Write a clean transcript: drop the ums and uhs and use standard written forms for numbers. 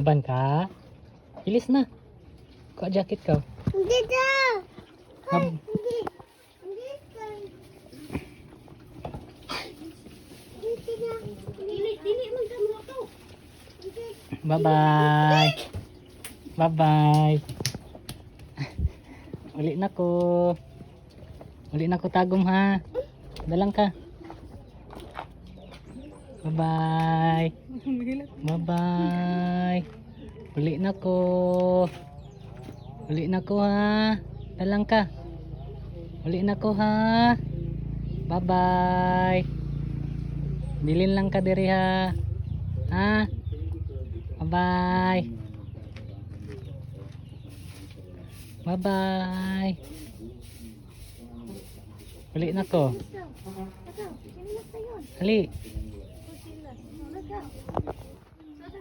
Maban ka? Bilis na. Kuha jacket ka. Hindi daw. Mab- Hindi. Hindi ka. Hindi na. Dili man ka mo to. Bye-bye. Bye-bye. Uli na ko. Uli na ko tagom ha. Dalang ka. Bye-bye. Bye-bye. Uli na ko. Uli na ko ha. Dalang ka. Uli na ko ha. Bye-bye. Bilin lang ka diri ha. Ha? Bye-bye. Bye-bye. Uli na ko. Ikaw. Ikaw. Sino na tayo? Ali. Ikaw.